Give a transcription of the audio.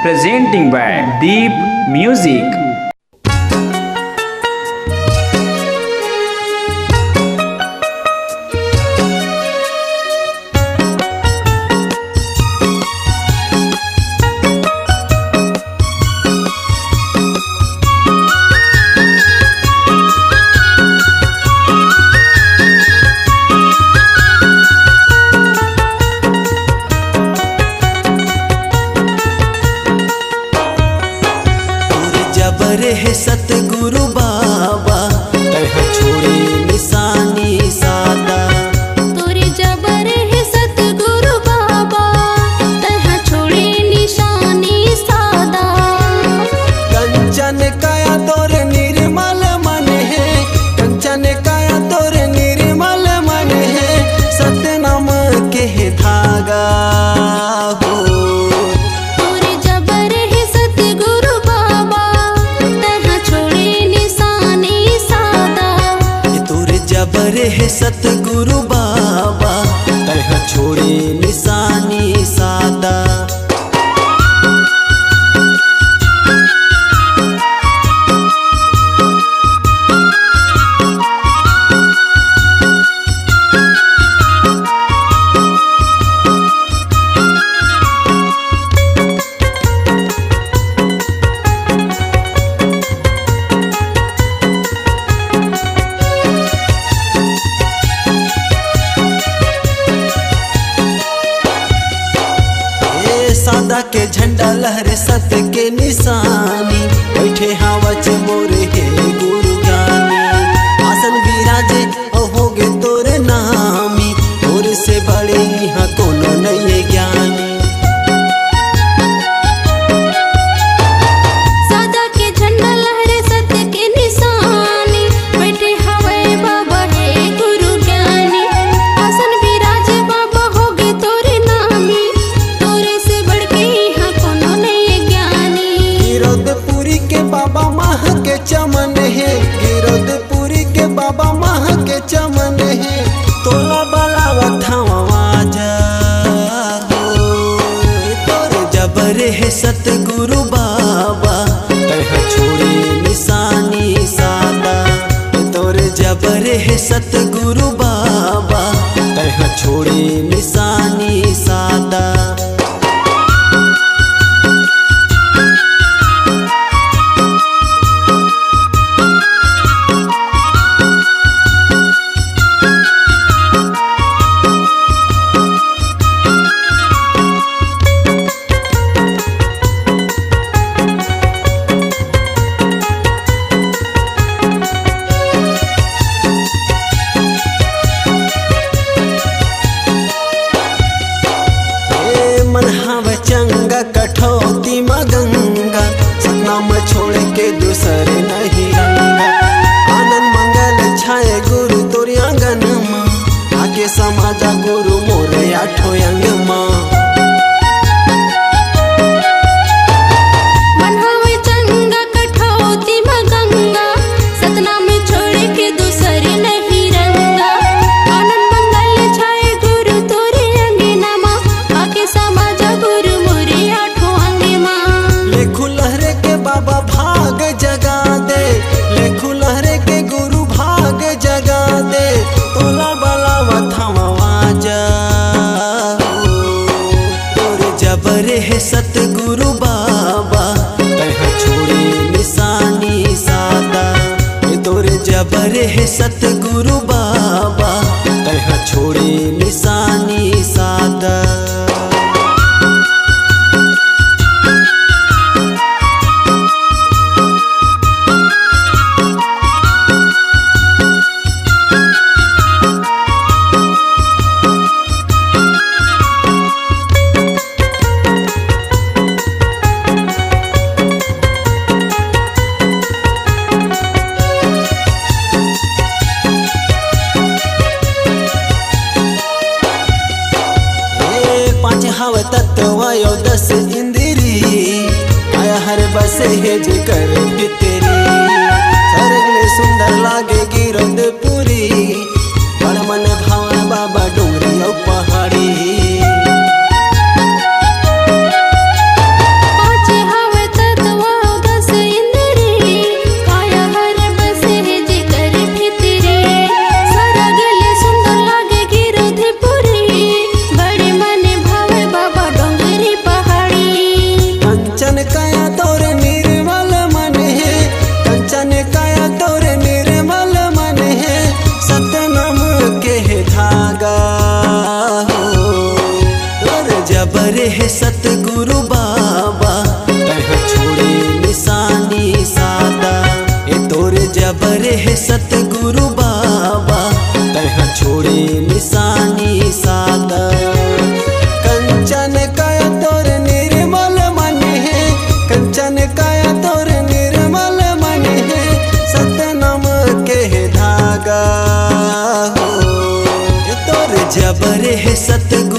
presenting by Deep Music. हे सतगुरु बाबा तह छोड़े निशानी सादा तोरे जबर है सतगुरु बाबा तह छोड़े निशानी सादा कंचन काया तोरे निर्मल मन है कंचन काया तोरे निर्मल मन है सतनाम के धागा हे सतगुरु बाबा तह छोड़े निशानी सादा सादा के झंडा लहरे सत्य के निशानी बैठे हावच मोरे हे गुरु ज्ञानी आसन विराजे होगे तोरे नामी तोरे से बड़े यहाँ कोनो नहीं ज्ञानी सादा के झंडा लहरे सत्य के निशानी बैठे हवे बाबा हे गुरु ज्ञानी आसन विराजे बाबा होगे तोरे नामी गिरौदपुरी के बाबा माह के चमन है गिरौदपुरी के बाबा माह के चमन है तोला बलावा थावा जा तोरे जबर है सतगुरु बाबा तह छोड़े निशानी सादा तोरे जबर है सतगुरु बाबा तह छोड़े निशानी सादा चंगा कठौती मगंगा सतनाम छोड़ के दूसरे नहीं रंगा आनंद मंगल छाए गुरु तोरी आंगन माँ आके समाजा गुरु मोरे आठो अंग माँ हे सतगुरु बाबा तह छोड़े निशानी सादा तोरे जबर हे सतगुरु बाबा तह छोड़े निशानी सादा हव तत्वायो 10 इंद्री आया हर बस है जे कर तेरी सरगले सुंदर लागे गिरौदपुरी बड़ मन भावन बाबा डोंगरी पहाड़ी पाँच सतगुरु बाबा तह छोड़े निशानी सादा ए तोर जबर है सतगुरु बाबा तह छोड़े निशानी सादा कंचन काया तोर निर्मल मन है कंचन काया तोर निर्मल मन है सतनाम के धागा हो ए तोर जबर है सतगुरु